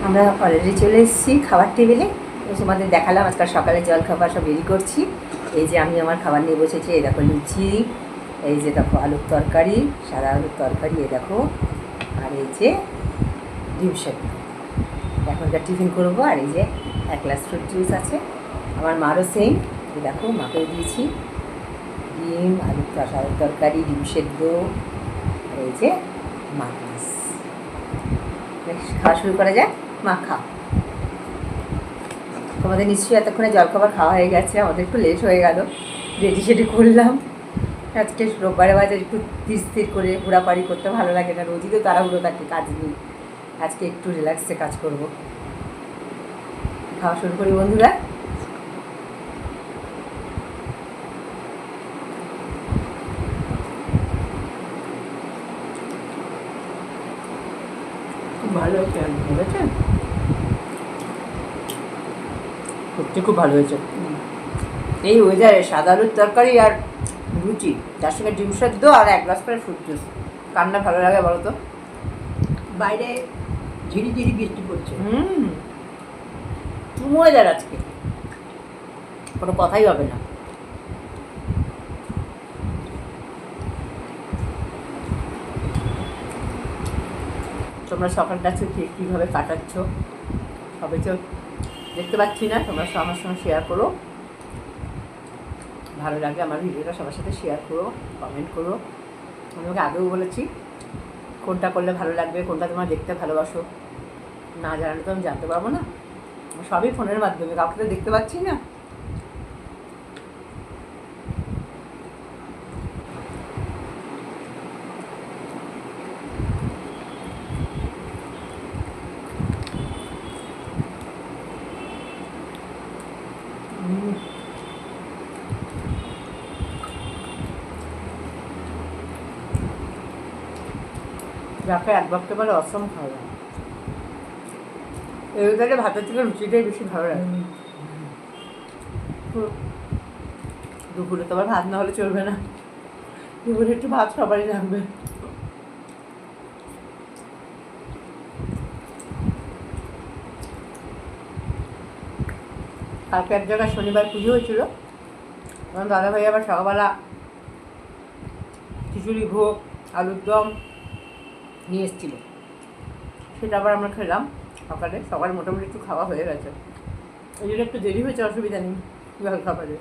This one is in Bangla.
আমরা অলরেডি চলে এসেছি খাবার টেবিলে। তোমাদের দেখালাম আজকাল সকালে জল খাবার সব রেডি করছি। এই যে আমি আমার খাবার নিয়ে বসেছি। এই দেখো লুচি, এই যে দেখো আলুর তরকারি, সাদা আলুর তরকারি, এই দেখো, আর এই যে ডিম সেদ্ধ। এখনকার টিফিন করবো। আর এই যে এক গ্লাস ফ্রুট জুস আছে। আমার মারও সেম। এই দেখো মাকেও দিয়েছি ডিম, আলুর তরকারি, ডিম সেদ্ধ, আর এই যে মাছ। খাওয়া শুরু করা যায়। মা খাও। তোমাদের নিশ্চয়ই এতক্ষণে জলখাবার খাওয়া হয়ে গেছে। আমাদের একটু লেট হয়ে গেল, রেডি সেডি করলাম। আজকে রোববারে বাজার একটু স্থির করে ঘোরাপাড়ি করতে ভালো লাগে না, রোজই তো তাড়াহুড়ো থাকে কাজ নেই। আজকে একটু রিল্যাক্সে কাজ করব। খাওয়া শুরু করি বন্ধুরা। খুব ভালো হয়েছে, বুঝেছেন? সত্যি খুব ভালো হয়েছে। এই ওয়েদারে সাদা আলুর তরকারি আর লুচি, তার সঙ্গে ডিম সেদ্ধ আর এক গ্লাস করে ফ্রুট জুস, কান্না ভালো লাগে বলো তো? বাইরে ঝিরিঝিরি বৃষ্টি পড়ছে। ওয়েদার আজকে কোনো কথাই হবে না। তোমরা সকালটা কীভাবে কাটাচ্ছ সবাই তো দেখতে পাচ্ছি না। তোমরা আমার সঙ্গে শেয়ার করো, ভালো লাগলে আমার ভিডিওটা সবার সাথে শেয়ার করো, কমেন্ট করো। আমি তোমাকে আগেও বলেছি কোনটা করলে ভালো লাগবে, কোনটা তোমরা দেখতে ভালোবাসো। না জানালে তো আমি জানতে পারবো না। সবই ফোনের মাধ্যমে, কাউকে তো দেখতে পাচ্ছি না। যাকে এক বক্তে বলে অসম খাওয়া যায়। এই ওয়েদারে ভাতের থেকে লুচিটাই বেশি ভালো লাগে। দুপুরে তো আবার ভাত না হলে চলবে না, দুপুরে একটু ভাত সবারই লাগবে। কালকে এক জায়গায় শনিবার পুজো হয়েছিল। আমার দাদাভাই আবার সকালবেলা খিচুড়ি, ভোগ, আলুর দম নিয়ে এসেছিলো। সেটা আবার আমরা খেলাম সকালে। সকালে মোটামুটি একটু খাওয়া হয়ে গেছে, ওই জন্য একটু দেরি হয়েছে, অসুবিধা নেই জল খাবারে।